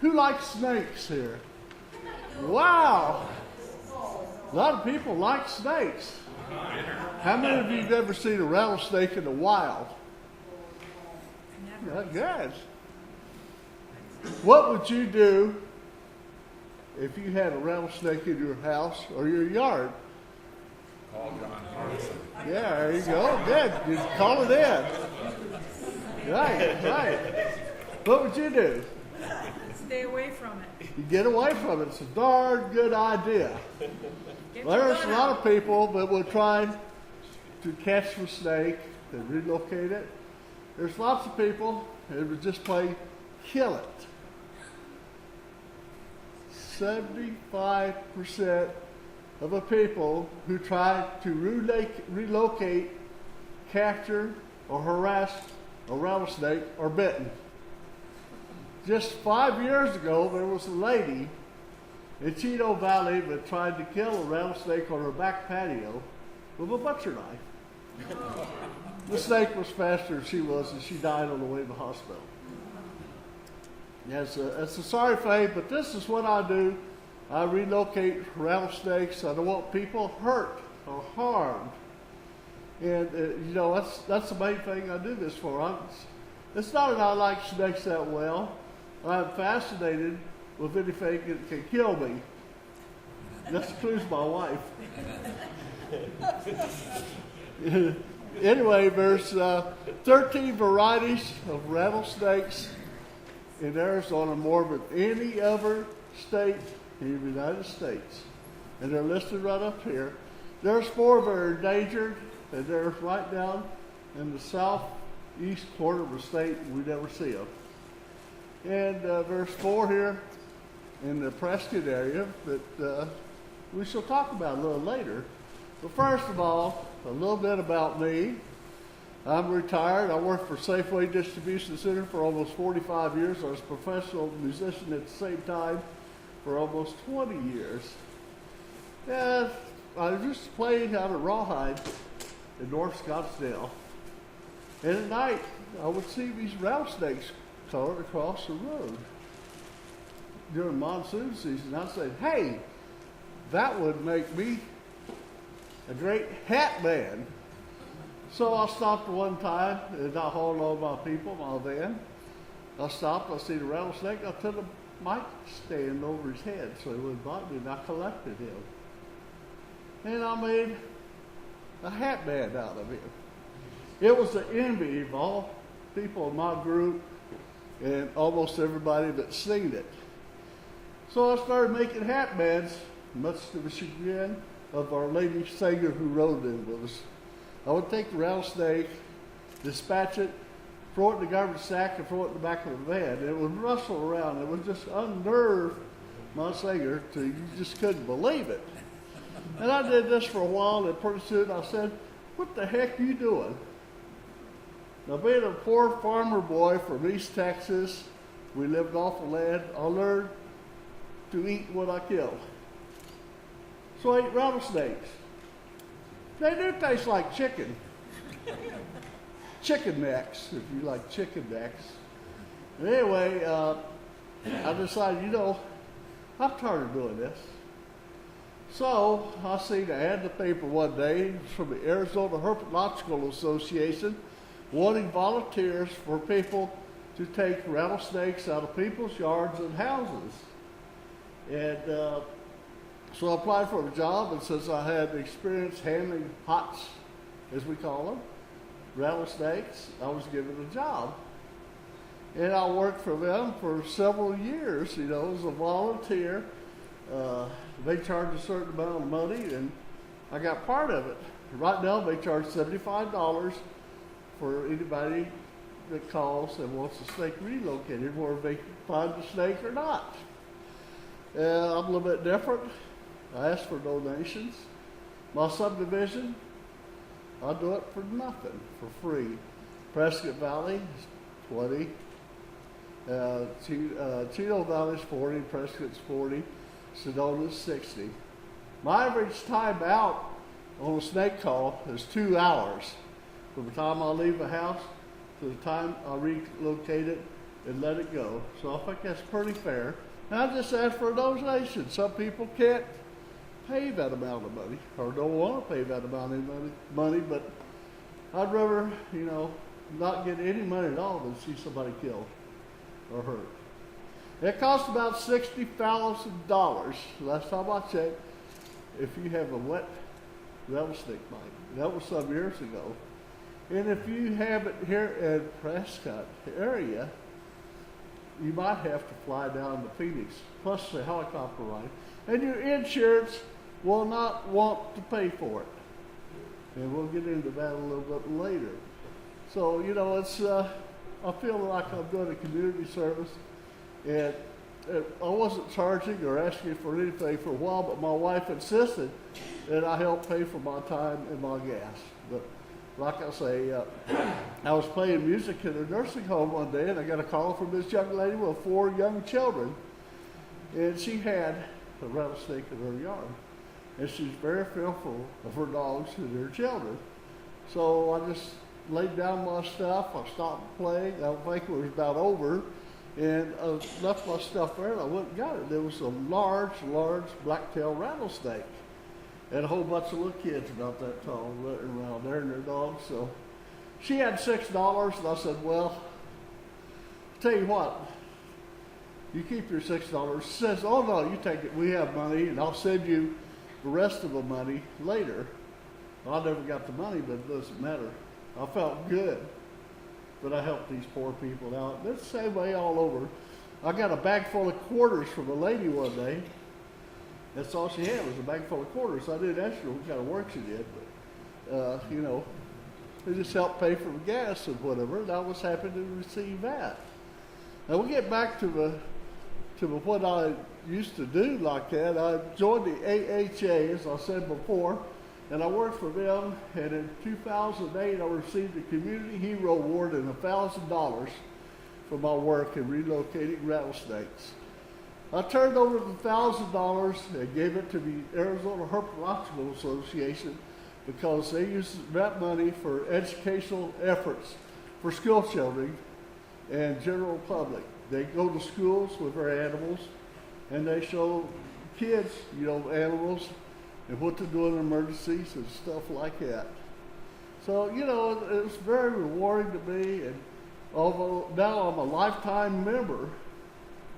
Who likes snakes here? Wow. A lot of people like snakes. How many of you have ever seen a rattlesnake in the wild? Never. Good. What would you do if you had a rattlesnake in your house or your yard? Call John Hardison. Yeah, there you go. Good. You call it in. Right. What would you do? Stay away from it. You get away from it. It's a darn good idea. There's a lot of people that will try to catch the snake and relocate it. There's lots of people that would just plain kill it. 75% of the people who try to relocate, capture, or harass a rattlesnake are bitten. Just 5 years ago, there was a lady in Prescott Valley that tried to kill a rattlesnake on her back patio with a butcher knife. The snake was faster than she was, and she died on the way to the hospital. It's a sorry thing, but this is what I do. I relocate rattlesnakes. I don't want people hurt or harmed. And, that's the main thing I do this for. It's not that I like snakes that well. I'm fascinated with anything that can kill me. That includes my wife. Anyway, there's 13 varieties of rattlesnakes in Arizona, more than any other state in the United States. And they're listed right up here. There's 4 that are endangered, and they're right down in the southeast corner of the state. We never see them. And there's 4 here in the Prescott area that we shall talk about a little later. But first of all, a little bit about me. I'm retired. I worked for Safeway Distribution Center for almost 45 years. I was a professional musician at the same time for almost 20 years. And I used to play out at Rawhide in North Scottsdale. And at night, I would see these rattlesnakes coming across the road. During monsoon season, I said, hey, that would make me a great hat man. So I stopped one time, and I hauled all my people, my van. I stopped, I see the rattlesnake, I took a mic stand over his head so he wouldn't bite me, and I collected him. And I made a hat man out of him. It was the envy of all people in my group and almost everybody that's seen it. So I started making hat bands, much to the chagrin of our lady singer who rode in with us. I would take the rattlesnake, dispatch it, throw it in the garbage sack, and throw it in the back of the van. And it would rustle around. It would just unnerve my singer till you just couldn't believe it. And I did this for a while, and pretty soon I said, what the heck are you doing? Now, being a poor farmer boy from East Texas, we lived off the land, I learned to eat what I killed. So I ate rattlesnakes. They do taste like chicken. Chicken necks, if you like chicken necks. And anyway, I decided, I'm tired of doing this. So I seen an ad in the paper one day from the Arizona Herpetological Association wanting volunteers for people to take rattlesnakes out of people's yards and houses. And so I applied for a job, and since I had experience handling hots, as we call them, rattlesnakes, I was given a job. And I worked for them for several years, as a volunteer. They charged a certain amount of money, and I got part of it. Right now, they charge $75 for anybody that calls and wants a snake relocated, whether they find the snake or not. I'm a little bit different. I ask for donations. My subdivision, I do it for nothing, for free. Prescott Valley is 20. Prescott Valley is 40. Prescott's 40. Sedona's 60. My average time out on a snake call is 2 hours. From the time I leave the house to the time I relocate it and let it go. So I think that's pretty fair. And I just ask for a donation. Some people can't pay that amount of money or don't want to pay that amount of money, but I'd rather, not get any money at all than see somebody killed or hurt. It costs about $60,000 last time I checked if you have a wet rattlesnake bite. That was some years ago. And if you have it here in Prescott area, you might have to fly down to Phoenix, plus the helicopter ride. And your insurance will not want to pay for it. And we'll get into that a little bit later. So, it's, I feel like I'm doing a community service. And I wasn't charging or asking for anything for a while, but my wife insisted that I help pay for my time and my gas. But like I say, I was playing music in a nursing home one day, and I got a call from this young lady with 4 young children. And she had a rattlesnake in her yard. And she's very fearful of her dogs and her children. So I just laid down my stuff. I stopped playing. I think it was about over. And I left my stuff there, and I went and got it. There was a large black-tailed rattlesnake. And a whole bunch of little kids about that tall running around there and their dogs. So she had $6, and I said, well, tell you what, you keep your $6. She says, oh, no, you take it. We have money, and I'll send you the rest of the money later. Well, I never got the money, but it doesn't matter. I felt good that I helped these poor people out. It's the same way all over. I got a bag full of quarters from a lady one day. That's all she had was a bag full of quarters. I didn't ask her what kind of work she did, but, they just helped pay for the gas and whatever, and I was happy to receive that. Now, we get back to what I used to do like that. I joined the AHA, as I said before, and I worked for them, and in 2008 I received a Community Hero Award and $1,000 for my work in relocating rattlesnakes. I turned over the $1,000 and gave it to the Arizona Herpetological Association because they use that money for educational efforts for school children and general public. They go to schools with their animals and they show kids, animals and what to do in emergencies and stuff like that. So, it was very rewarding to me, and although now I'm a lifetime member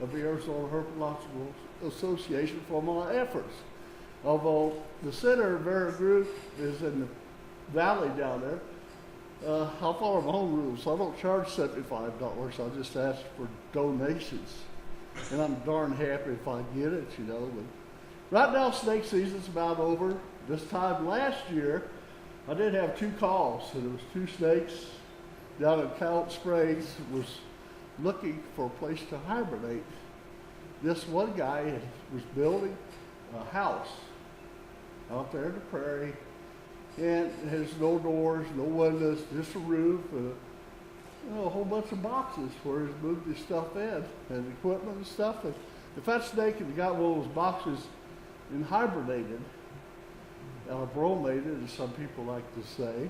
of the Arizona Herpetological Association for my efforts. Although the center of their group is in the valley down there, I follow my own rules. So I don't charge $75. I just ask for donations. And I'm darn happy if I get it, But right now, snake season's about over. This time last year, I did have 2 calls. And there was 2 snakes down in Count Springs was looking for a place to hibernate. This one guy was building a house out there in the prairie, and it has no doors, no windows, just a roof, and a whole bunch of boxes where he's moved his stuff in, and equipment and stuff. And if that snake had got one of those boxes and hibernated, or bromated, as some people like to say,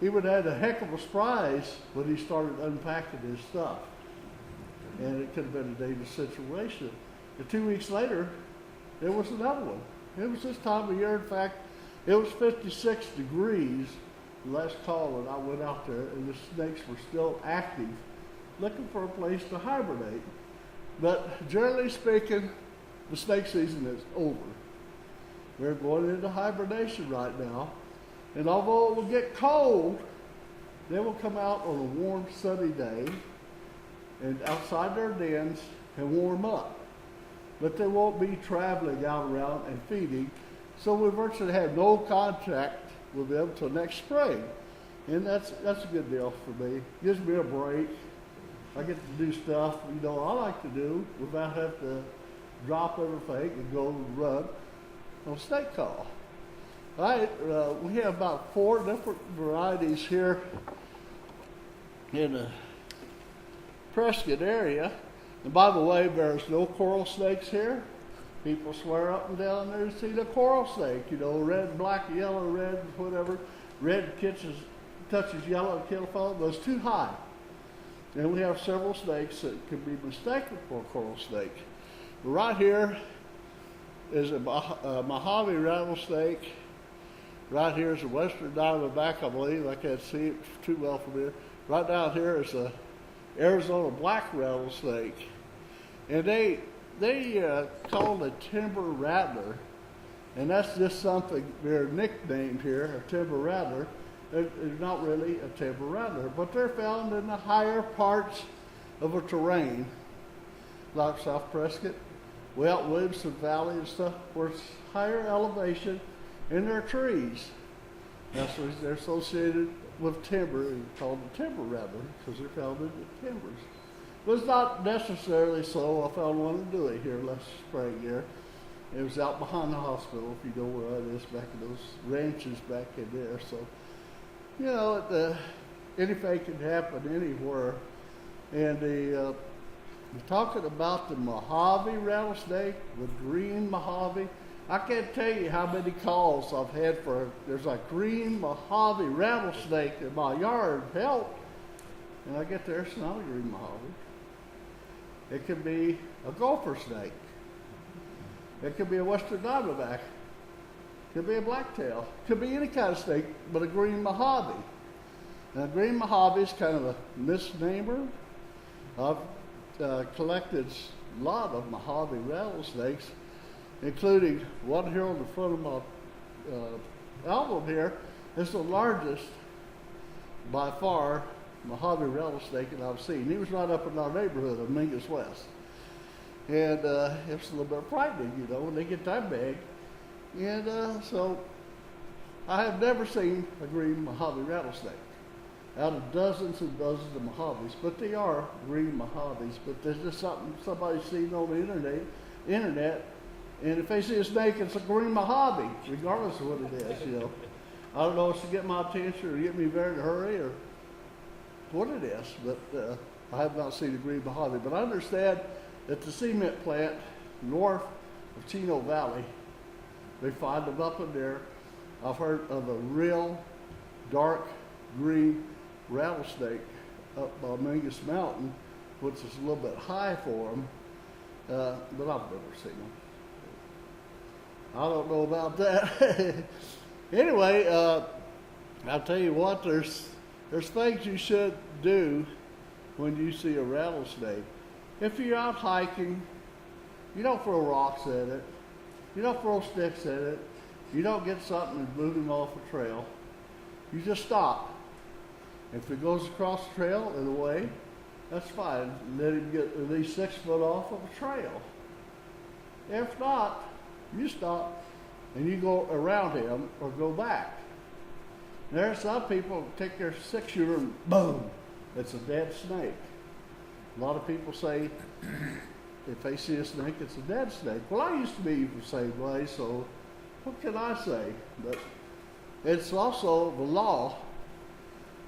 he would have had a heck of a surprise when he started unpacking his stuff. And it could have been a dangerous situation. And 2 weeks later, there was another one. It was this time of year. In fact, it was 56 degrees the last call that I went out there, and the snakes were still active, looking for a place to hibernate. But generally speaking, the snake season is over. We're going into hibernation right now. And although it will get cold, they will come out on a warm, sunny day and outside their dens and warm up. But they won't be traveling out around and feeding, so we virtually have no contact with them till next spring. And that's a good deal for me. Gives me a break. I get to do stuff, I like to do without having to drop everything and go run on snake call. All right, we have about 4 different varieties here in the Prescott area. And by the way, there's no coral snakes here. People swear up and down there to see the coral snake, red, black, yellow, red, whatever. Red touches yellow and kill a fellow, but it's too high. And we have several snakes that can be mistaken for a coral snake. But right here is a Mojave rattlesnake. Right here is a western diamondback, I believe. I can't see it too well from here. Right down here is a Arizona black rattlesnake. And they call it a timber rattler. And that's just something, they're nicknamed here, a timber rattler. They're not really a timber rattler, but they're found in the higher parts of a terrain, like South Prescott, well, Williamson Valley and stuff, where it's higher elevation, and they're trees. That's why they're associated with timber and called the timber rattler, because they're found in the timbers. But it's not necessarily so. I found one in Dewey here last spring here. It was out behind the hospital, if you know where it is, back in those ranches back in there. So, you know, anything can happen anywhere. And you're talking about the Mojave rattlesnake, the green Mojave. I can't tell you how many calls I've had for, there's a green Mojave rattlesnake in my yard, help. And I get there, it's not a green Mojave. It could be a gopher snake. It could be a western diamondback. It could be a blacktail. It could be any kind of snake, but a green Mojave. Now, green Mojave is kind of a misnomer. I've collected a lot of Mojave rattlesnakes, including one here on the front of my album here. It's the largest, by far, Mojave rattlesnake that I've seen. He was right up in our neighborhood of Mingus West. And it was a little bit frightening, you know, when they get that big. And so I have never seen a green Mojave rattlesnake out of dozens and dozens of Mojaves, but they are green Mojaves. But there's just something somebody's seen on the internet, and if they see a snake, it's a green Mojave, regardless of what it is, you know. I don't know if it's to get my attention or get me there in a hurry or what it is, but I have not seen a green Mojave. But I understand that the cement plant north of Chino Valley, they find them up in there. I've heard of a real dark green rattlesnake up by Mingus Mountain, which is a little bit high for them, but I've never seen them. I don't know about that. Anyway, I'll tell you what, there's things you should do when you see a rattlesnake. If you're out hiking, you don't throw rocks at it. You don't throw sticks at it. You don't get something and moving off a trail. You just stop. If it goes across the trail in a way, that's fine. Let him get at least 6 foot off of a trail. If not, you stop and you go around him or go back. There are some people take their 6-shooter and boom, it's a dead snake. A lot of people say if they see a snake, it's a dead snake. Well, I used to be the same way, so what can I say? But it's also the law.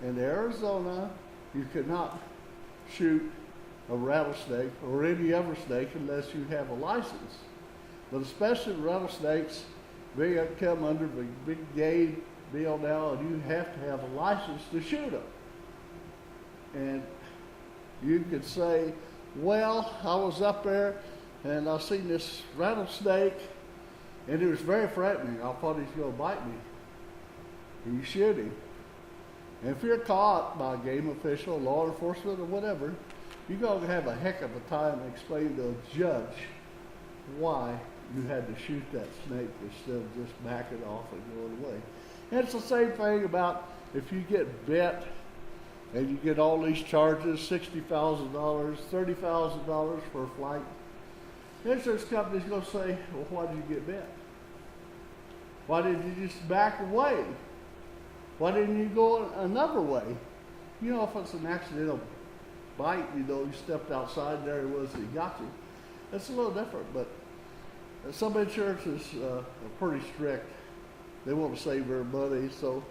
In Arizona, you cannot shoot a rattlesnake or any other snake unless you have a license. But especially rattlesnakes, they come under the big game deal now, and you have to have a license to shoot them. And you could say, well, I was up there and I seen this rattlesnake and it was very threatening. I thought he was going to bite me. And you shoot him. And if you're caught by a game official, law enforcement, or whatever, you're going to have a heck of a time explaining to a judge why you had to shoot that snake instead of just backing off and going away. And it's the same thing about if you get bit and you get all these charges, $60,000, $30,000 for a flight. The insurance company's going to say, well, why did you get bit? Why didn't you just back away? Why didn't you go another way? You know, if it's an accidental bite, you know, you stepped outside, there it was, he got you. That's a little different, but some insurances are pretty strict. They want to save their money, so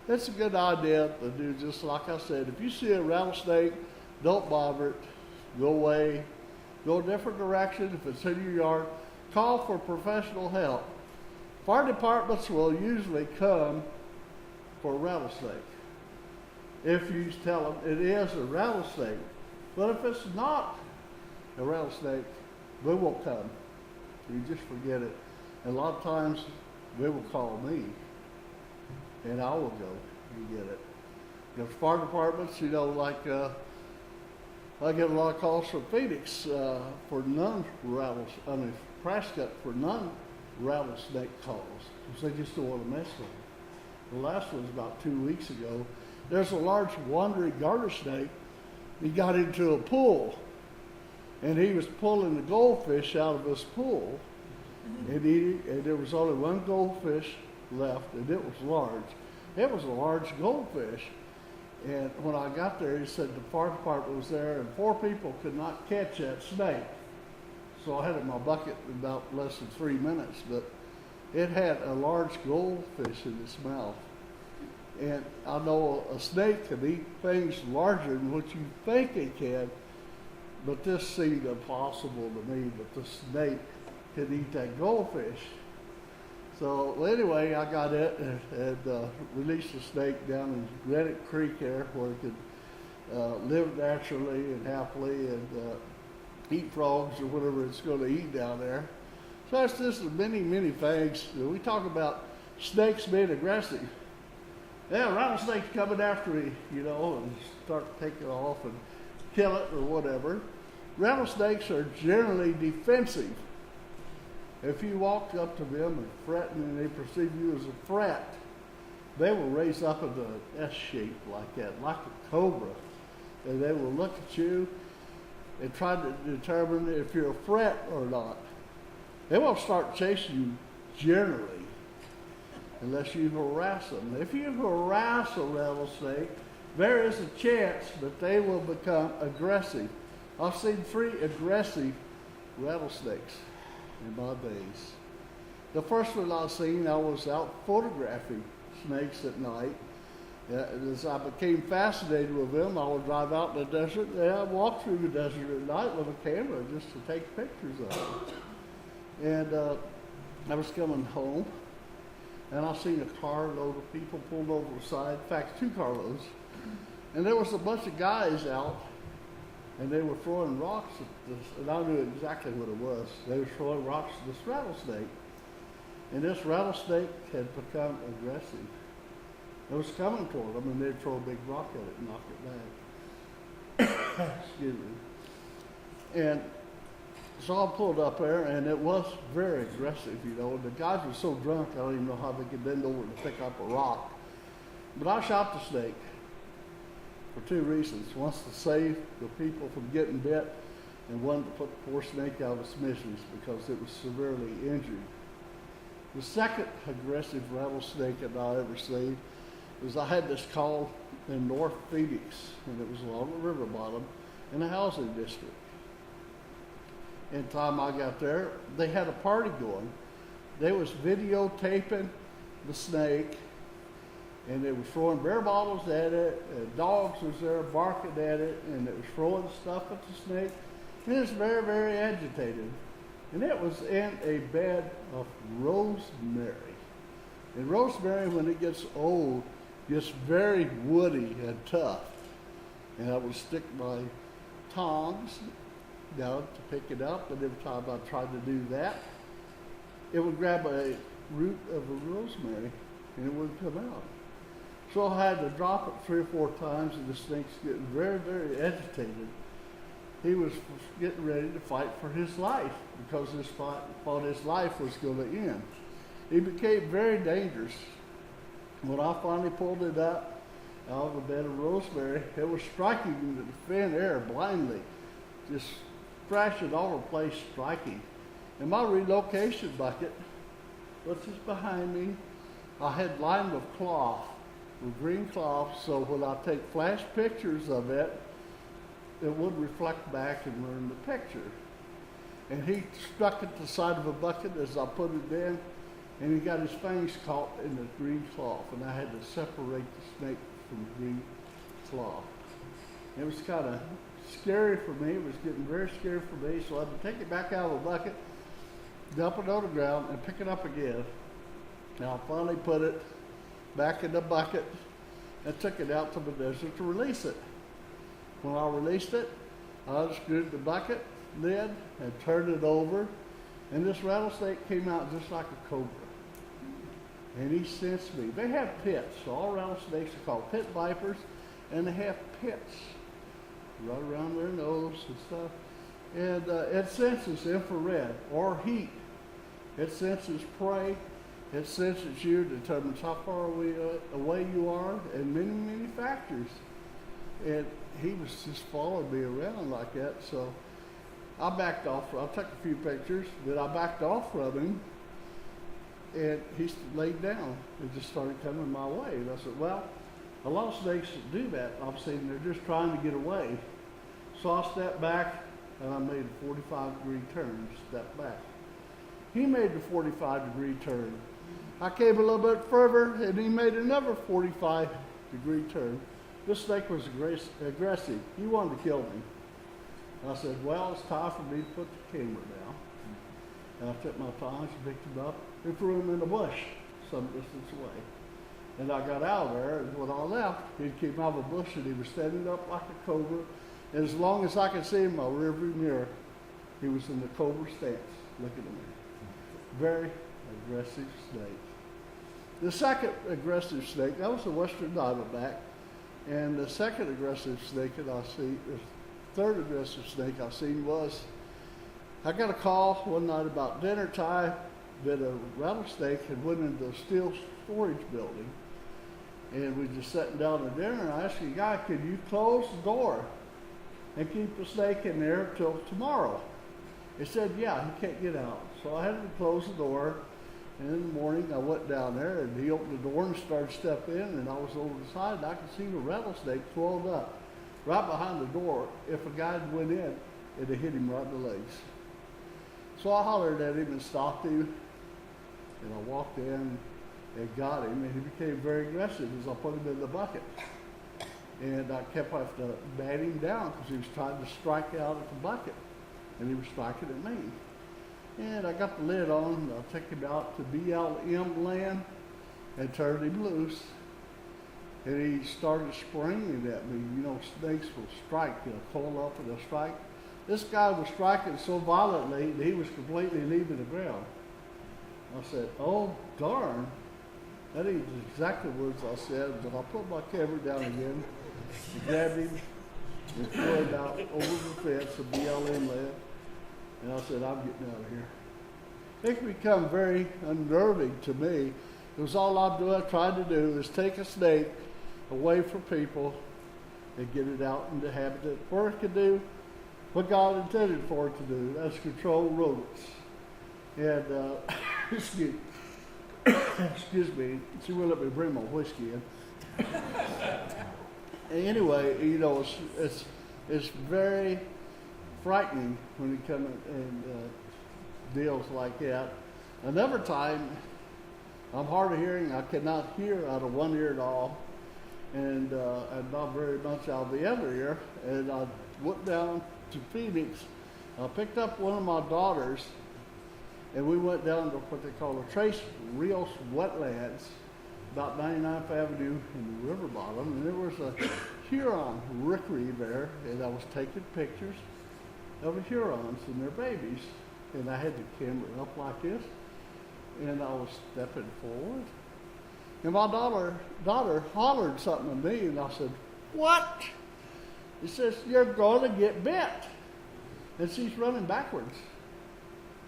it's a good idea to do just like I said. If you see a rattlesnake, don't bother it. Go away. Go a different direction. If it's in your yard, call for professional help. Fire departments will usually come for a rattlesnake. If you tell them it is a rattlesnake, But if it's not a rattlesnake, they won't come. You just forget it. And a lot of times they will call me, and I will go and get it. The fire departments, you know, like I get a lot of calls from Phoenix for Prescott for non-rattlesnake calls, because they just don't want to mess with them. The last one was about 2 weeks ago. There's a large wandering garter snake. He got into a pool, and he was pulling the goldfish out of this pool, and there was only one goldfish left, and it was large. It was a large goldfish. And when I got there, he said the fire department was there, and 4 people could not catch that snake. So I had it in my bucket in about less than 3 minutes, but it had a large goldfish in its mouth. And I know a snake can eat things larger than what you think it can, but this seemed impossible to me, but the snake could eat that goldfish. So anyway, I got it and released the snake down in Granite Creek there, where it could live naturally and happily and eat frogs or whatever it's going to eat down there. So that's just many, many things. We talk about snakes being aggressive. Yeah, rattlesnake's coming after me, you know, and start taking off and kill it or whatever. Rattlesnakes are generally defensive. If you walk up to them and threaten and they perceive you as a threat, they will raise up in the S shape like that, like a cobra. And they will look at you and try to determine if you're a threat or not. They won't start chasing you generally unless you harass them. If you harass a rattlesnake, there is a chance that they will become aggressive. I've seen 3 aggressive rattlesnakes in my days. The first one I seen, I was out photographing snakes at night. As I became fascinated with them, I would drive out in the desert, and I'd walk through the desert at night with a camera just to take pictures of them. And I was coming home, and I seen a carload of people pulled over the side. In fact, 2 carloads. And there was a bunch of guys out, and they were throwing rocks at this, and I knew exactly what it was. They were throwing rocks at this rattlesnake. And this rattlesnake had become aggressive. It was coming toward them, and they'd throw a big rock at it and knock it back. Excuse me. And so I pulled up there, and it was very aggressive, you know. And the guys were so drunk, I don't even know how they could bend over to pick up a rock. But I shot the snake for 2 reasons. One, to save the people from getting bit, and one, to put the poor snake out of its miseries because it was severely injured. The second aggressive rattlesnake that I ever seen was I had this call in North Phoenix, and it was along the river bottom in a housing district. And the time I got there, they had a party going. They was videotaping the snake, and they were throwing beer bottles at it, and dogs was there barking at it, and it was throwing stuff at the snake. And it was very, very agitated. And it was in a bed of rosemary. And rosemary, when it gets old, gets very woody and tough. And I would stick my tongs down to pick it up, and every time I tried to do that, it would grab a root of the rosemary, and it wouldn't come out. So I had to drop it 3 or 4 times, and the snake's getting very, very agitated. He was getting ready to fight for his life because he thought his life was going to end. He became very dangerous. When I finally pulled it up out of the bed of rosemary, it was striking into the thin air blindly, just crashing all over the place, striking. And my relocation bucket, which is behind me, I had lined with cloth, with green cloth, so when I take flash pictures of it, it would reflect back and ruin the picture. And he stuck at the side of a bucket as I put it in, and he got his fangs caught in the green cloth, and I had to separate the snake from the green cloth. It was kind of scary for me. It was getting very scary for me, so I had to take it back out of the bucket, dump it on the ground, and pick it up again. Now I finally put it back in the bucket and took it out to the desert to release it. When I released it, I unscrewed the bucket lid and turned it over, and this rattlesnake came out just like a cobra. And he sensed me. They have pits. So all rattlesnakes are called pit vipers, and they have pits right around their nose and stuff. And it senses infrared or heat. It senses prey. It senses you, determines how far away you are, and many, many factors. And he was just following me around like that. So I backed off. I took a few pictures, but I backed off from him. And he laid down and just started coming my way. And I said, well, a lot of snakes do that. I'm saying they're just trying to get away. So I stepped back and I made a 45-degree turn, stepped back. He made the 45-degree turn. I came a little bit further and he made another 45-degree turn. This snake was aggressive. He wanted to kill me. I said, well, it's time for me to put the camera down. And I took my time, picked him up, and threw him in the bush some distance away. And I got out of there, and when I left, he came out of a bush and he was standing up like a cobra. And as long as I could see him in my rearview mirror, he was in the cobra stance, looking at me. Very aggressive snake. The second aggressive snake, that was the western diamondback. And the second aggressive snake that I see, the third aggressive snake I seen was, I got a call one night about dinner time that a rattlesnake had went into a steel storage building. And we just sitting down at dinner and I asked the guy, could you close the door and keep the snake in there till tomorrow? He said, yeah, he can't get out. So I had to close the door. And in the morning I went down there and he opened the door and started stepping in, and I was over the side and I could see the rattlesnake coiled up right behind the door. If a guy went in, it'd have hit him right in the legs. So I hollered at him and stopped him, and I walked in and got him, and he became very aggressive as I put him in the bucket. And I kept having to bat him down because he was trying to strike out at the bucket, and he was striking at me. And I got the lid on, and I took him out to BLM land and turned him loose. And he started springing at me. You know, snakes will strike, they'll coil up and they'll strike. This guy was striking so violently that he was completely leaving the ground. I said, oh, darn. That ain't exactly the words I said, but I put my camera down again, and grabbed him, and threw him out over the fence of BLM land. And I said, I'm getting out of here. It can become very unnerving to me. It was all I tried to do is take a snake away from people and get it out into habitat where it could do what God intended for it to do. That's control rodents. And, excuse me, she wouldn't let me bring my whiskey in. Anyway, you know, it's very frightening when you come and deals like that. Another time, I'm hard of hearing. I cannot hear out of one ear at all, and not very much out of the other ear. And I went down to Phoenix. I picked up one of my daughters, and we went down to what they call the Trace Rios wetlands, about 99th Avenue in the river bottom, and there was a Huron rookery there, and I was taking pictures of the Hurons and their babies, and I had the camera up like this, and I was stepping forward, and my daughter hollered something at me, and I said, what? He says, you're going to get bit. And she's running backwards.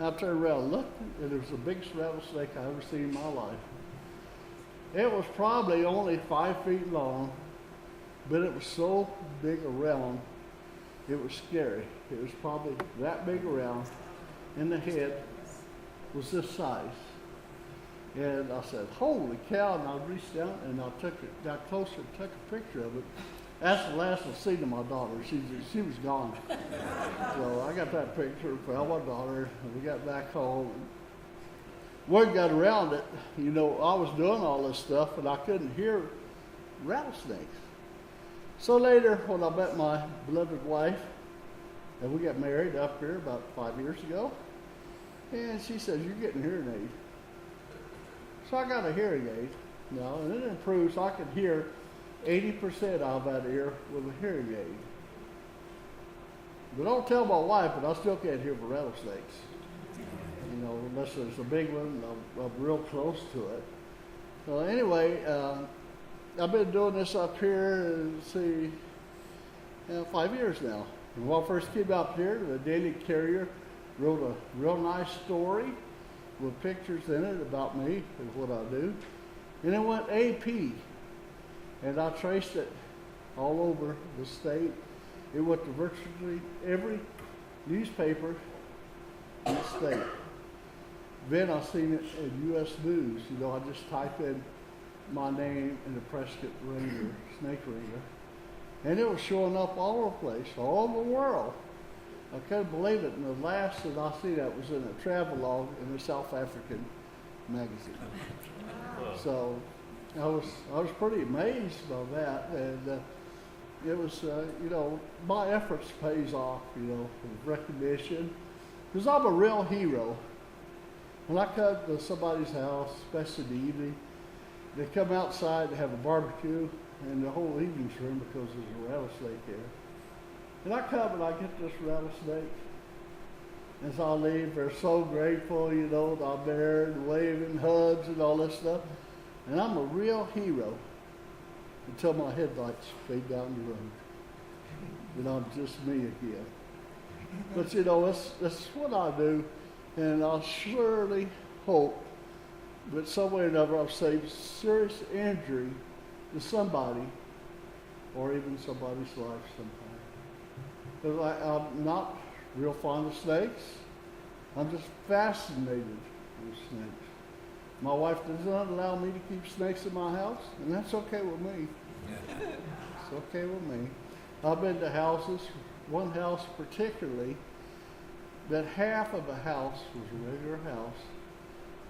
And I turned around and looked, and it was the biggest rattlesnake I ever seen in my life. It was probably only 5 feet long, but it was so big around, it was scary. It was probably that big around, and the head was this size. And I said, holy cow, and I reached down and I got closer and took a picture of it. That's the last I've seen of my daughter. She was gone. So I got that picture for my daughter, and we got back home. Word got around it, you know, I was doing all this stuff, and I couldn't hear rattlesnakes. So later, when I met my beloved wife, and we got married up here about 5 years ago, and she says, you're getting a hearing aid. So I got a hearing aid, you know, and it improved so I could hear 80% out of that ear with a hearing aid. But don't tell my wife, but I still can't hear for rattlesnakes. You know, unless there's a big one, I'm real close to it. So anyway, I've been doing this up here, 5 years now. And when I first came out here, the Daily Carrier wrote a real nice story with pictures in it about me and what I do. And it went AP. And I traced it all over the state. It went to virtually every newspaper in the state. Then I seen it in U.S. News. You know, I just type in my name in the Prescott Valley, Snake Wrangler. And it was showing up all over the place, all over the world. I couldn't believe it. And the last that I see that was in a travelogue in a South African magazine. So I was pretty amazed by that. And it was, you know, my efforts pays off, you know, with recognition. Because I'm a real hero. When I come to somebody's house, especially in the evening, they come outside to have a barbecue, and the whole evening's room because there's a rattlesnake there. And I come and I get this rattlesnake. As I leave, they're so grateful, you know, that I'm there and waving, hugs and all this stuff. And I'm a real hero until my headlights fade down the road. And I'm just me again. But you know, that's what I do. And I'll surely hope that some way or another I've saved serious injury to somebody or even somebody's life sometime. Because I'm not real fond of snakes. I'm just fascinated with snakes. My wife does not allow me to keep snakes in my house, and that's okay with me. It's okay with me. I've been to houses, one house particularly, that half of the house was a regular house.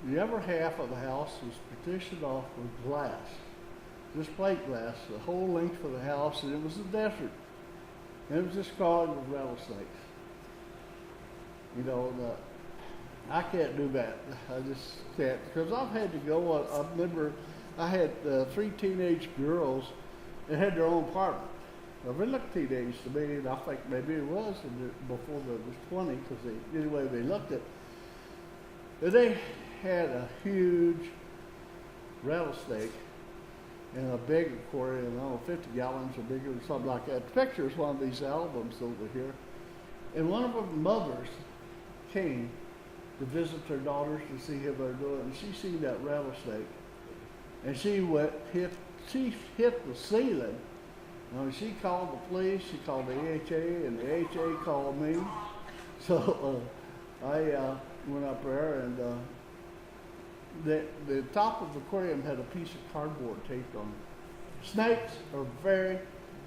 The other half of the house was partitioned off with glass, just plate glass, the whole length of the house, and it was a desert. And it was just covered with rattlesnakes. You know, I can't do that. I just can't, because I've had to go. I remember I had 3 teenage girls that had their own apartment. Now, they looked teenage to me, and I think maybe it was before they was 20, because anyway they looked at. And they had a huge rattlesnake in a big aquarium, I don't know, 50 gallons or bigger or something like that. The picture is one of these albums over here. And one of the mothers came to visit their daughters to see how they're doing, and she seen that rattlesnake. And she hit the ceiling. She called the police, she called the AHA, and the AHA called me. So I went up there, and the top of the aquarium had a piece of cardboard taped on it. Snakes are very,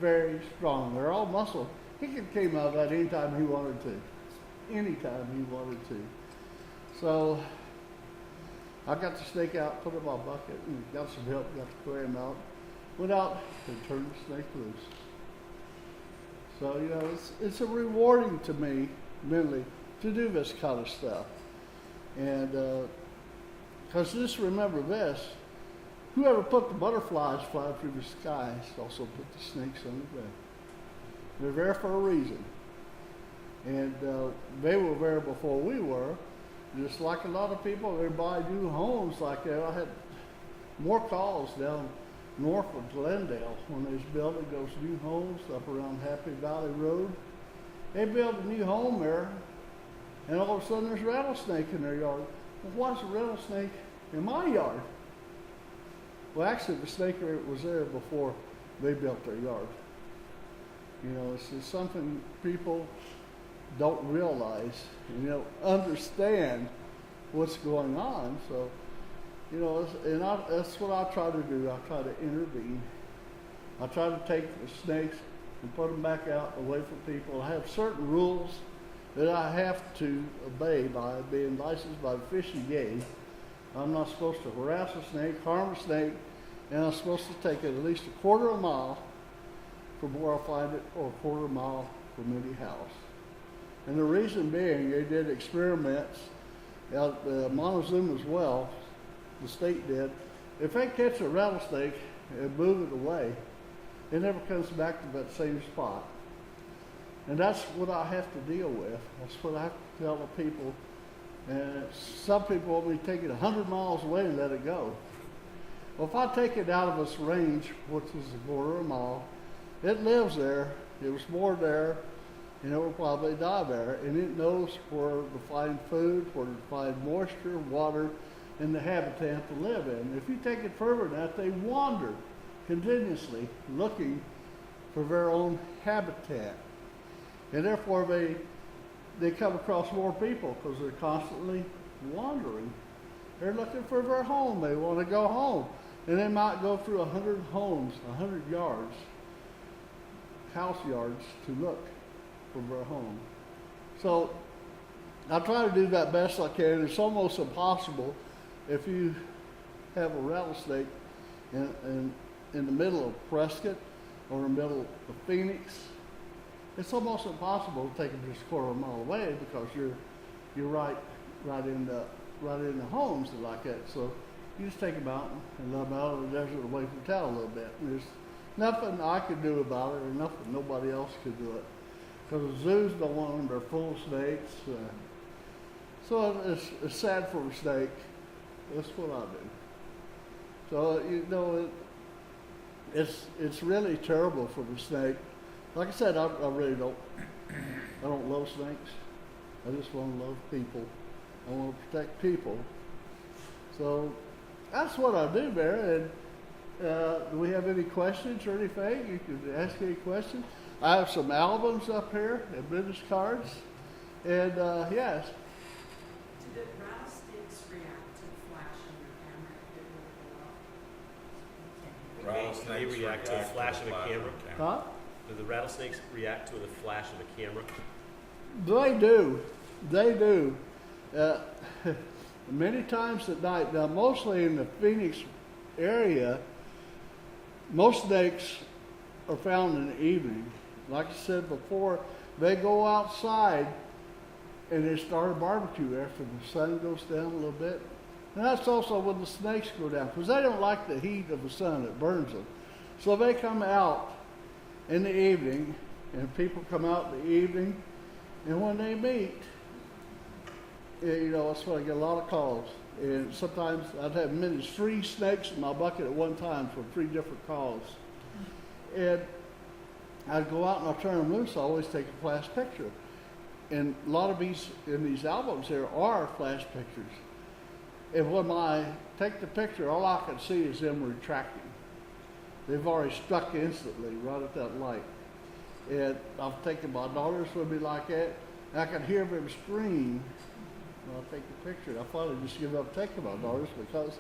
very strong. They're all muscle. He could came out of that anytime he wanted to. Anytime he wanted to. So I got the snake out, put it in my bucket, and got some help, got the aquarium out. Went out and turned the snake loose. So, you know, it's a rewarding to me, mentally, to do this kind of stuff. And, because just remember this, whoever put the butterflies flying through the skies also put the snakes on the ground. They're there for a reason. And they were there before we were. Just like a lot of people, they buy new homes like that. I had more calls down north of Glendale when they was building those new homes up around Happy Valley Road. They built a new home there, and all of a sudden there's a rattlesnake in their yard. Well, why's a rattlesnake in my yard? Well, actually, the snake was there before they built their yard. You know, it's just something people don't realize, you know, understand what's going on. So, you know, that's what I try to do. I try to intervene. I try to take the snakes and put them back out away from people. I have certain rules that I have to obey by being licensed by the Fish and Game. I'm not supposed to harass a snake, harm a snake, and I'm supposed to take it at least a quarter of a mile from where I find it, or a quarter of a mile from any house. And the reason being, they did experiments out at Montezuma's well, the state did. If they catch a rattlesnake and move it away, it never comes back to that same spot. And that's what I have to deal with. That's what I have to tell the people. And some people want me to take it 100 miles away and let it go. Well, if I take it out of its range, which is a quarter of a mile, it lives there. It was born there, and it will probably die there. And it knows where to find food, where to find moisture, water, and the habitat to live in. If you take it further than that, they wander continuously looking for their own habitat. And therefore they come across more people because they're constantly wandering. They're looking for their home. They want to go home. And they might go through 100 homes, 100 yards, house yards to look for their home. So I try to do that best I can. It's almost impossible if you have a rattlesnake in the middle of Prescott or in the middle of Phoenix. It's almost impossible to take them just a quarter of a mile away because you're right in the homes and like that. So you just take them out and let them out of the desert away from town a little bit. There's nothing I can do about it, or nothing nobody else can do it, because the zoos don't want them. They're full of snakes. So it's sad for a snake. That's what I do. So it's really terrible for the snake. Like I said, I really don't. I don't love snakes. I just want to love people. I want to protect people. So that's what I do, Barry. And do we have any questions or anything? You can ask any questions. I have some albums up here and business cards. And yes. Do the rattlesnakes react to the flash on your camera if it will go up? Rattlesnakes They react to a flash of a camera. Huh? Do the rattlesnakes react to the flash of a camera? They do. They do. Many times at night. Now, mostly in the Phoenix area, most snakes are found in the evening. Like I said before, they go outside and they start a barbecue after the sun goes down a little bit. And that's also when the snakes go down, because they don't like the heat of the sun. It burns them. So they come out in the evening, and people come out in the evening, and when they meet, that's when I get a lot of calls. And sometimes I'd have many 3 snakes in my bucket at one time from 3 different calls. And I'd go out and I'd turn them loose. I always take a flash picture. And a lot of these in these albums here are flash pictures. And when I take the picture, all I can see is them retracting. They've already struck instantly right at that light. And I've taken my daughters with me like that, and I can hear them scream when I take the picture. I finally just give up taking my daughters because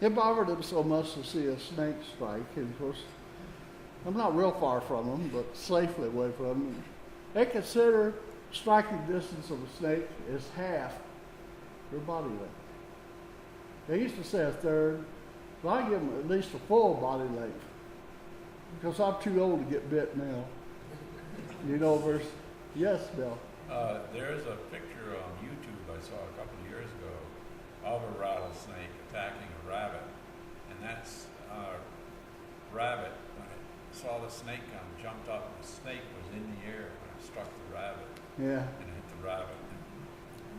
it bothered them so much to see a snake strike. And of course, I'm not real far from them, but safely away from them. They consider striking distance of a snake as half their body length. They used to say a third, but I give them at least a full body length because I'm too old to get bit now. Yes, Bill. There's a picture on YouTube I saw a couple of years ago of a rattlesnake attacking a rabbit. And that's rabbit, when it saw the snake come, jumped up, and the snake was in the air when it struck the rabbit. Yeah. And it hit the rabbit.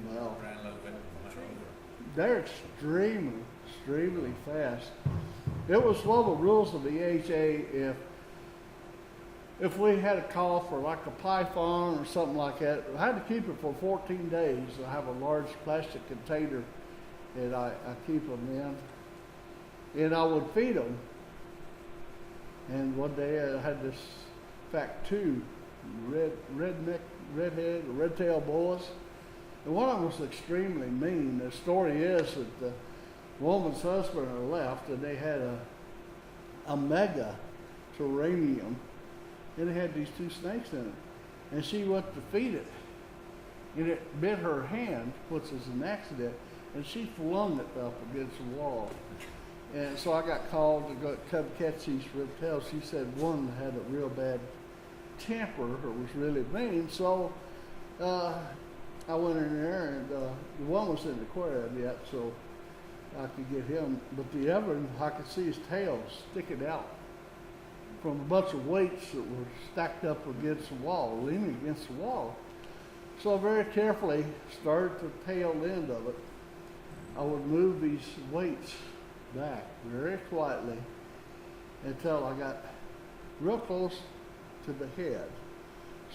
And Well, ran a little bit and went over. they're extremely fast. It was one of the rules of the AHA if we had a call for like a python or something like that, I had to keep it for 14 days. I have a large plastic container that I keep them in, and I would feed them. And one day I had this fact 2 redhead or red-tailed boas, and one of them was extremely mean. The story is that the woman's husband had left, and they had a mega terrarium, and it had these 2 snakes in it. And she went to feed it, and it bit her hand, which was an accident, and she flung it up against the wall. And so I got called to go come catch these reptiles. She said one had a real bad temper or was really mean. So I went in there, and the one was in the aquarium yet, so I could get him. But the other one, I could see his tail sticking out from a bunch of weights that were stacked up against the wall, leaning against the wall. So I very carefully started the tail end of it. I would move these weights back very quietly until I got real close to the head.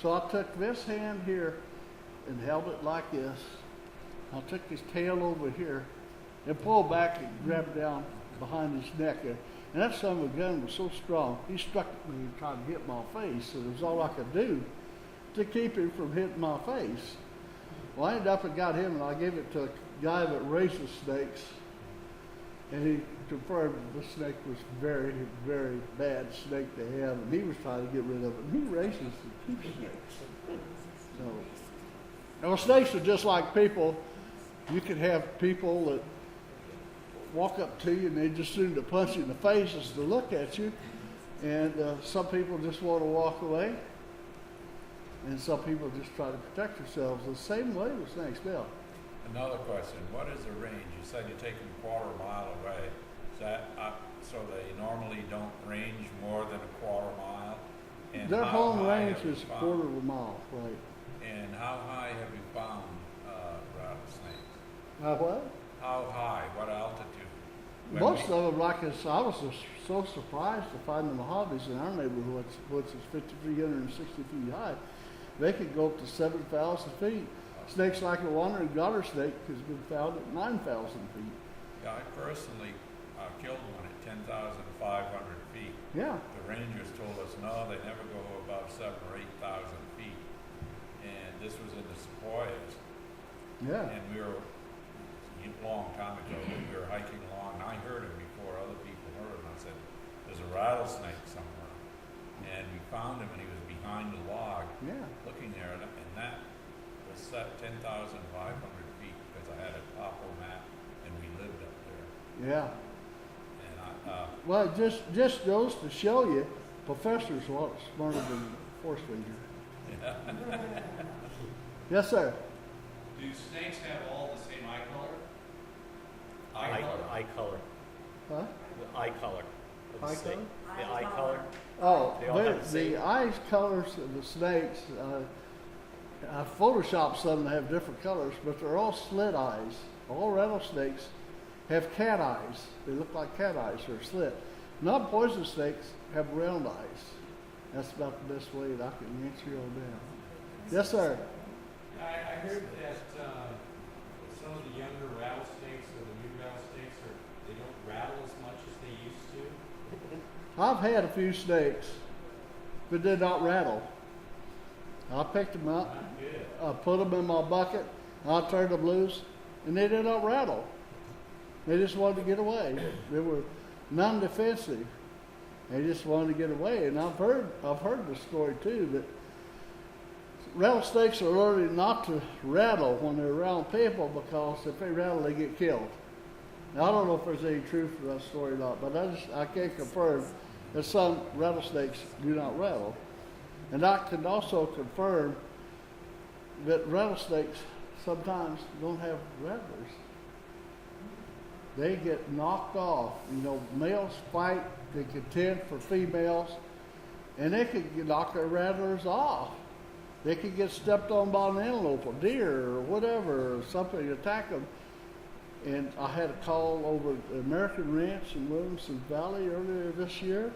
So I took this hand here and held it like this. I took his tail over here and pulled back and grabbed down behind his neck. And that son of a gun was so strong, he struck me and tried to hit my face. And it was all I could do to keep him from hitting my face. Well, I ended up and got him, and I gave it to a guy that raises snakes. And he confirmed the snake was very, very bad snake to have, and he was trying to get rid of it. And he raises and keeps snakes. So, well, snakes are just like people. You can have people that walk up to you and they just seem to punch you in the face as to look at you. And some people just want to walk away. And some people just try to protect themselves the same way with snakes. Bill. Another question, what is the range? You said you take them a quarter mile away. Is that so they normally don't range more than a quarter mile? And Their how home high range have you is a found- quarter of a mile, right? And how high have you found rattlesnakes? What? How high? What altitude? When Most we- of them, like I said, I was so surprised to find them hobbies in our neighborhood, which is 5,360 feet high. They could go up to 7,000 feet. Snakes like a wandering garter snake has been found at 9,000 feet. Yeah, I personally killed one at 10,500 feet. Yeah, The rangers told us, no, they never go above 7,000 or 8,000 feet. And this was in the Sequoias. yeah. And we were, a long time ago, we were hiking along, and I heard him before other people heard him. I said, there's a rattlesnake somewhere. And we found him, and he was behind a log, Yeah. looking there, and that was set 10,500 feet, because I had a topo map, and we lived up there. Yeah. And Well, it just goes to show you, professors are a lot smarter than the forest ranger. Yes, sir. Do snakes have all the same eye color? Eye color. Huh? The eye color of the Eye snake. color? The eye color. Oh, They all have the the same- eyes colors of the snakes, I photoshopped some that have different colors, but they're all slit eyes. All rattlesnakes have cat eyes. They look like cat eyes, they're slit. Non-poisonous snakes have round eyes. That's about the best way that I can answer you on that. Yes, sir. I heard that some of the younger rattlesnakes or the new rattlesnakes they don't rattle as much as they used to. I've had a few snakes that did not rattle. I picked them up, Not good. I put them in my bucket, I turned them loose, and they did not rattle. They just wanted to get away. They were non-defensive. They just wanted to get away. And I've heard the story too that rattlesnakes are learning not to rattle when they're around people because if they rattle, they get killed. Now, I don't know if there's any truth to that story or not, but I can't confirm that some rattlesnakes do not rattle. And I can also confirm that rattlesnakes sometimes don't have rattlers. They get knocked off. You know, males fight, they contend for females, and they can knock their rattlers off. They could get stepped on by an antelope or deer or whatever, or something, attack them. And I had a call over at the American Ranch in Williamson Valley earlier this year,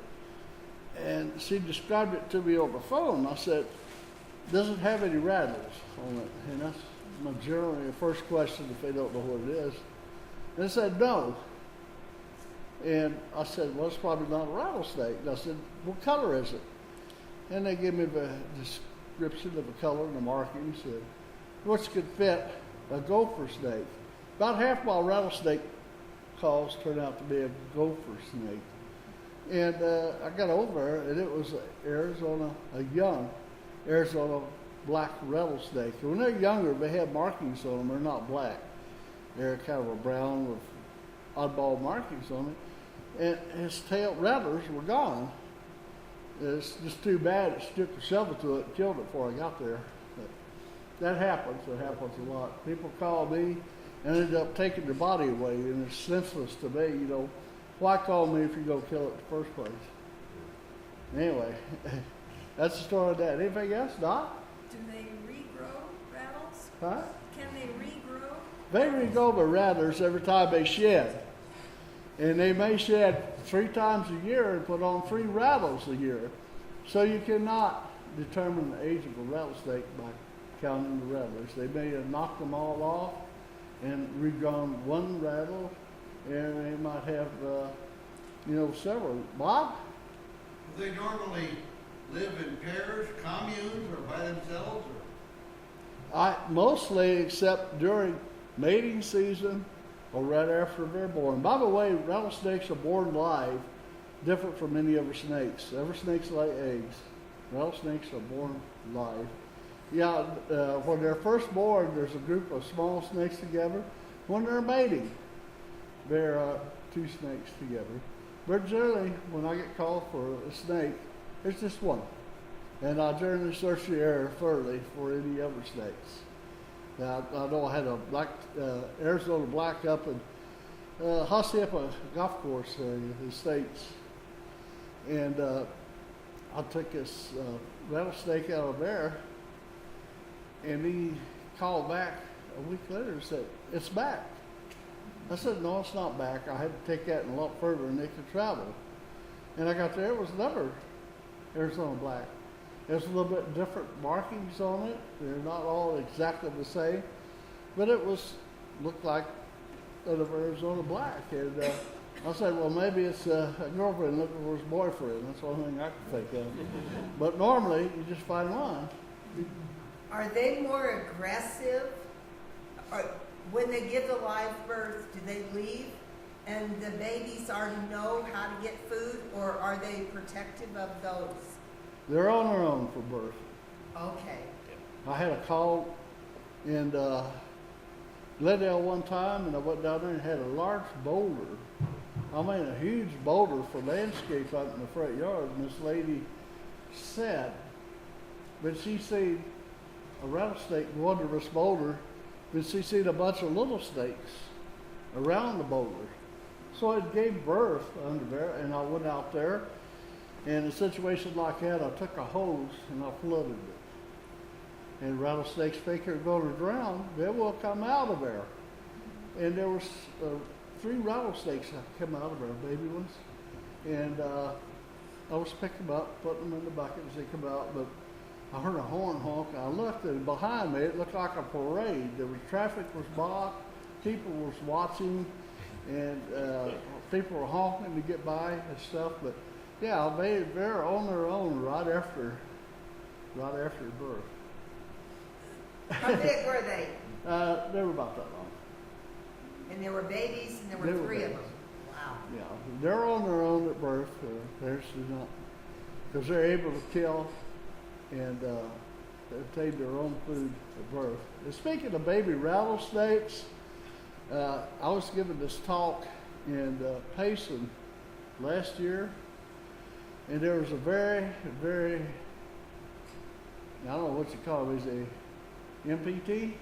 and she described it to me over the phone. I said, does it have any rattlers on it? And that's my generally the first question if they don't know what it is. And they said, no. And I said, well, it's probably not a rattlesnake. And I said, what color is it? And they gave me the description of the color and the markings, which could fit a gopher snake. About half my rattlesnake calls turned out to be a gopher snake. And I got over there, and it was a young Arizona black rattlesnake. And when they're younger, they have markings on them. They're not black. They're kind of a brown with oddball markings on it. And his tail rattlers were gone. It's just too bad it stuck a shovel to it and killed it before I got there. But that happens. It happens a lot. People call me and end up taking the body away, and it's senseless to me. You know, why call me if you're going to kill it in the first place? Anyway, that's the story of that. Anything else, Doc? Do they regrow rattles? Huh? Can they regrow? They regrow the rattlers every time they shed. And they may shed 3 times a year and put on 3 rattles a year. So you cannot determine the age of a rattlesnake by counting the rattlers. They may have knocked them all off and regrown 1 rattle, and they might have, several. Bob? Do they normally live in pairs, communes, or by themselves? Or? Mostly, except during mating season or right after they're born. By the way, rattlesnakes are born live, different from any other snakes. Other snakes lay eggs. Rattlesnakes are born live. Yeah, when they're first born, there's a group of small snakes together. When they're mating, there are 2 snakes together. But generally, when I get called for a snake, it's just 1. And I generally search the area thoroughly for any other snakes. Now, I know I had a black, Arizona black up in Hacienda Golf Course in the States. And I took this rattlesnake out of there, and he called back a week later and said, "It's back." I said, "No, it's not back. I had to take that a lot further and they could travel." And I got there, it was another Arizona black. There's a little bit different markings on it. They're not all exactly the same, but looked like another Arizona black. And I said, well, maybe it's a girlfriend looking for his boyfriend. That's the only thing I can think of. But normally, you just find 1. Are they more aggressive? Or when they give the live birth, do they leave and the babies already know how to get food, or are they protective of those? They're on their own for birth. Okay. I had a call in Glendale one time, and I went down there and had a large boulder. I mean, a huge boulder for landscape out in the front yard. And this lady said that she seen a rattlesnake go under this boulder, but she seen a bunch of little snakes around the boulder. So it gave birth under there, and I went out there. In a situation like that, I took a hose and I flooded it. And rattlesnakes think they're going to drown, they will come out of there. And there was 3 rattlesnakes that come out of there, baby ones. And I was picking them up, putting them in the bucket as they come out, but I heard a horn honk. I looked, and behind me, it looked like a parade. There was traffic was blocked, people was watching, and people were honking to get by and stuff. But yeah, they're on their own right after birth. How big were they? They were about that long. And there were babies, and there They were were 3 of babies. them. Wow. Yeah, they're on their own at birth. They're not, because they're able to kill and obtain their own food at birth. And speaking of baby rattlesnakes, I was giving this talk in Payson last year, and there was a very, very, I don't know what you call it, is a MPT?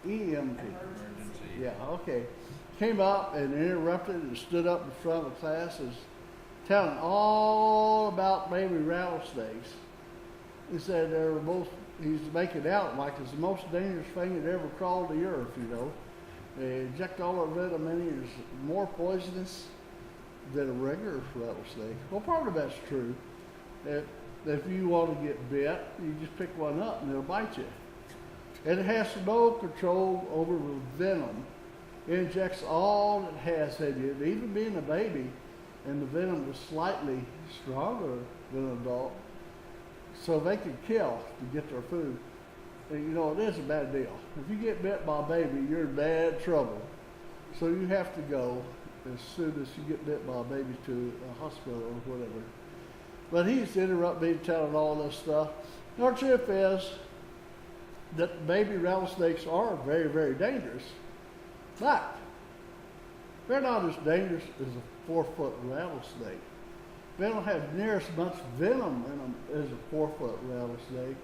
EMT. Emergency. Yeah, okay. Came up and interrupted and stood up in front of the class and was telling all about baby rattlesnakes. He said they were he's making out like it's the most dangerous thing that ever crawled the earth, you know. They inject all their venom in it. It's more poisonous than a regular rattlesnake. Well, part of that's true. If you want to get bit, you just pick one up and it'll bite you. And it has no control over the venom. It injects all it has in you. And even being a baby, and the venom is slightly stronger than an adult, so they can kill to get their food. And you know, it is a bad deal. If you get bit by a baby, you're in bad trouble. So you have to go as soon as you get bit by a baby to a hospital or whatever. But he's interrupted me telling all this stuff. The truth is that baby rattlesnakes are very, very dangerous. But they're not as dangerous as a 4-foot rattlesnake. They don't have near as much venom in them as a 4-foot rattlesnake.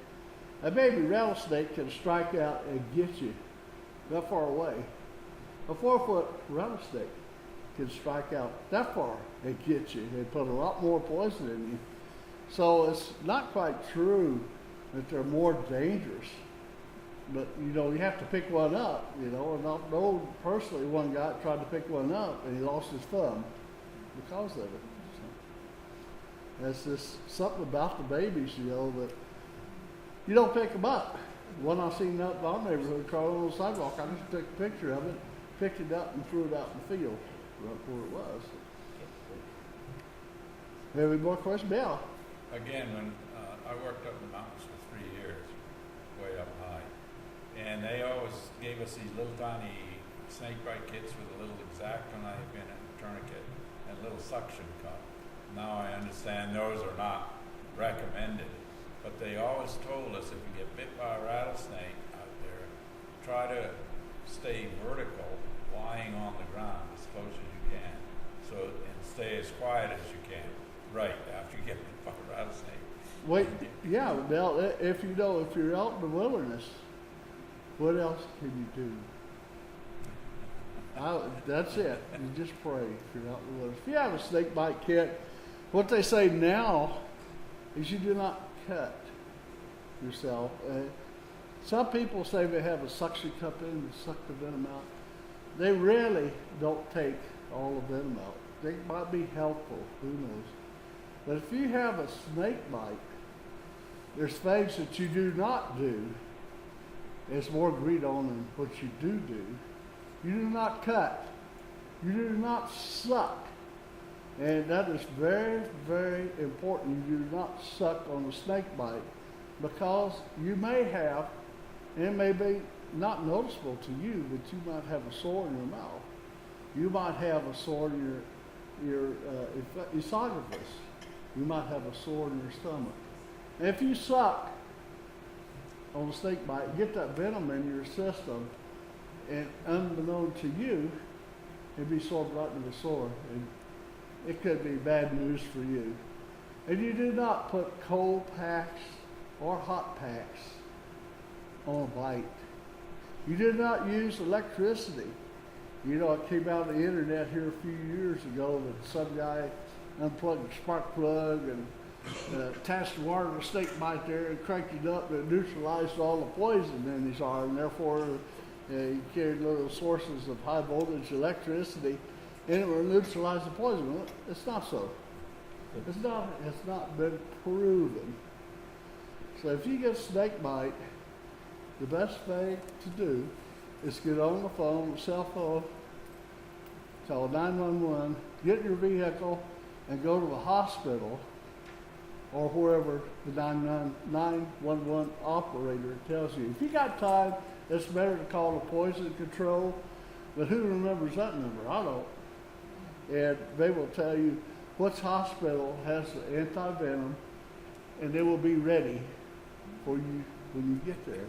A baby rattlesnake can strike out and get you that far away. A 4-foot rattlesnake can strike out that far and get you. They put a lot more poison in you. So it's not quite true that they're more dangerous. But, you know, you have to pick one up, you know, and I know personally one guy tried to pick one up and he lost his thumb because of it. So that's just something about the babies, you know, that you don't pick them up. One I seen up in our neighborhood crawling on the sidewalk, I just took a picture of it, picked it up and threw it out in the field right where it was. Any more questions? Yeah. Again, when I worked up in the mountains for 3 years, way up high, and they always gave us these little tiny snake bite kits with a little X-Acto knife in it, tourniquet, and a little suction cup. Now I understand those are not recommended, but they always told us if you get bit by a rattlesnake out there, try to stay vertical, lying on the ground as close as you can, and stay as quiet as you can. Right after you get bit by a rattlesnake. Wait, yeah, now if you're out in the wilderness, what else can you do? That's it. You just pray if you're out in the wilderness. If you have a snake bite kit, what they say now is you do not cut yourself. Some people say they have a suction cup in to suck the venom out. They really don't take all the venom out. They might be helpful, who knows. But if you have a snake bite, there's things that you do not do. It's more agreed on than what you do. You do not cut. You do not suck. And that is very, very important. You do not suck on a snake bite because you may have, and it may be not noticeable to you, but you might have a sore in your mouth. You might have a sore in your esophagus. You might have a sore in your stomach. And if you suck on a snake bite, get that venom in your system, and unbeknown to you, it'd be sorbed right into the sore. And it could be bad news for you. And you do not put cold packs or hot packs on a bite. You do not use electricity. You know, it came out on the internet here a few years ago that some guy unplugged a spark plug and attached the water to a snake bite there and cranked it up and it neutralized all the poison in his arm. Therefore, he carried little sources of high voltage electricity and it will neutralize the poison. Well, it's not so. It's not been proven. So if you get a snake bite, the best thing to do is get on the phone, cell phone, call 911, get in your vehicle, and go to the hospital or wherever the 911 operator tells you. If you got time, it's better to call the poison control, but who remembers that number? I don't. And they will tell you which hospital has the anti-venom, and they will be ready for you when you get there.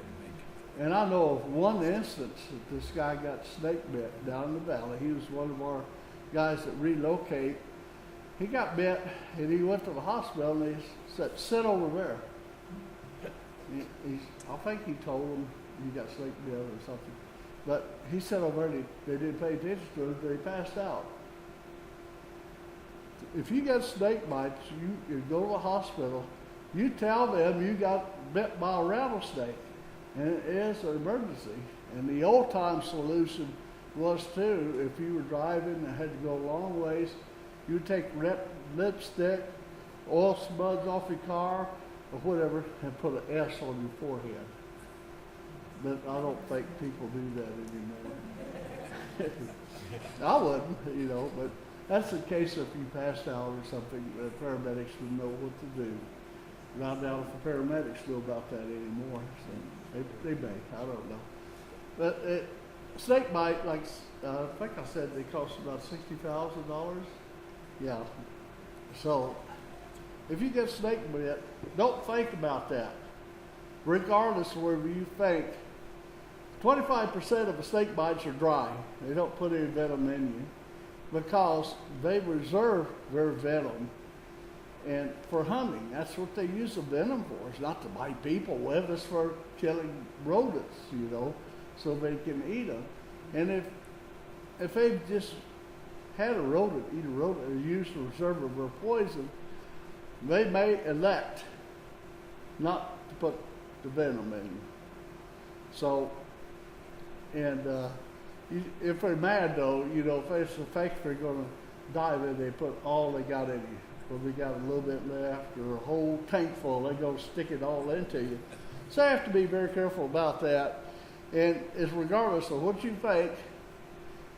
And I know of one instance that this guy got snake bit down in the valley. He was one of our guys that relocate. He got bit, and he went to the hospital, and they said, sit over there. I think he told him he got snake bit or something. But he sat over there, and they didn't pay attention to him until he passed out. If you get snake bites, you go to the hospital, you tell them you got bit by a rattlesnake, and it is an emergency. And the old-time solution was, too, if you were driving and had to go a long ways, you take lipstick, oil smudge off your car, or whatever, and put an S on your forehead. But I don't think people do that anymore. I wouldn't, you know, but that's in case if you passed out or something, the paramedics would know what to do. And I doubt if the paramedics know about that anymore. So they may, I don't know. But snake bite, like I think I said, they cost about $60,000. Yeah. So if you get snake bit, don't think about that. Regardless of whether you think, 25% of the snake bites are dry. They don't put any venom in you because they reserve their venom and for hunting. That's what they use the venom for. It's not to bite people with. It's for killing rodents, you know, so they can eat them. And if they just had a rodent, eat a rodent, and used a reservoir of poison, they may elect not to put the venom in. So, and if they're mad though, you know, if it's a fact they're going to die, then they put all they got in you. If they got a little bit left or a whole tank full, they go stick it all into you. So I have to be very careful about that. And it's regardless of what you think,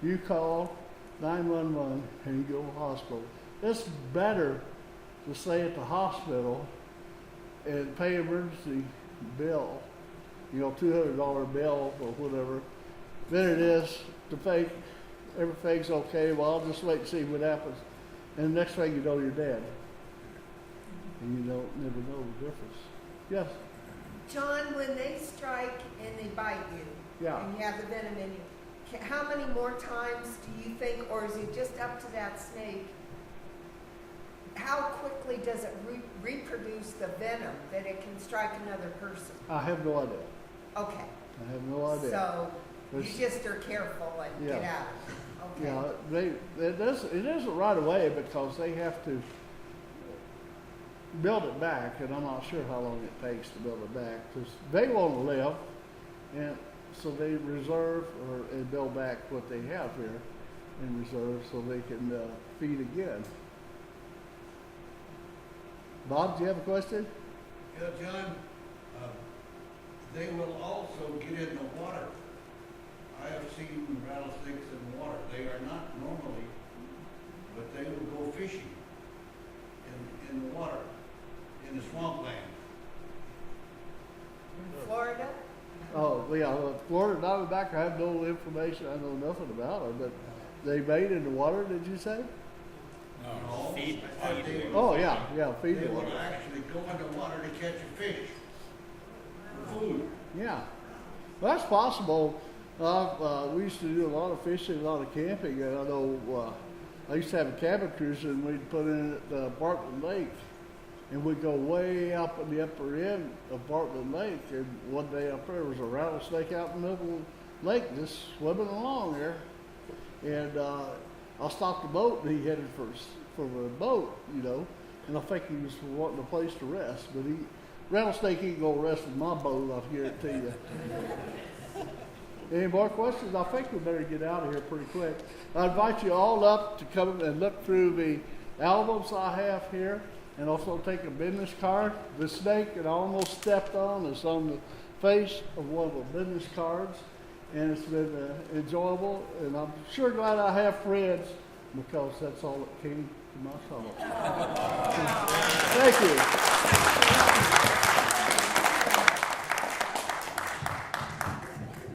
you call 911 and you go to the hospital. It's better to stay at the hospital and pay emergency bill, you know, $200 bill or whatever, than it is to think everything's okay. Well, I'll just wait and see what happens. And the next thing you know, you're dead. And you don't never know the difference. Yes? John, when they strike and they bite you, Yeah. and you have the venom in you, how many more times do you think, or is it just up to that snake? How quickly does it reproduce the venom that it can strike another person? I have no idea. Okay. I have no idea. So you It's- just are careful and get Yeah. out. Okay. Yeah, it isn't right away because they have to build it back, and I'm not sure how long it takes to build it back because they want to live, and so they reserve and build back what they have here in reserve so they can feed again. Bob, do you have a question? Yeah, John, they will also get in the water. I have seen rattlesnakes in the water. They are not normally, but they will go fishing in the water, in the swampland. Florida? Oh, yeah, Florida Diamondback, I have no information, I know nothing about it, but they made in the water, did you say? No. Feed. I thought they Oh, yeah, feed They the will water. actually go in the water to catch a fish for food. Yeah, well, that's possible. We used to do a lot of fishing, a lot of camping, and I know I used to have a cabin cruiser, and we'd put in at Bartlett Lake, and we'd go way up at the upper end of Bartlett Lake, and one day up there was a rattlesnake out in the middle of the lake, just swimming along there, and I stopped the boat, and he headed for the boat, you know, and I think he was wanting a place to rest, but rattlesnake ain't gonna rest in my boat, I'll guarantee you. Any more questions? I think we better get out of here pretty quick. I invite you all up to come and look through the albums I have here and also take a business card. The snake that I almost stepped on is on the face of one of the business cards, and it's been enjoyable, and I'm sure glad I have friends because that's all that came to my thought. Thank you.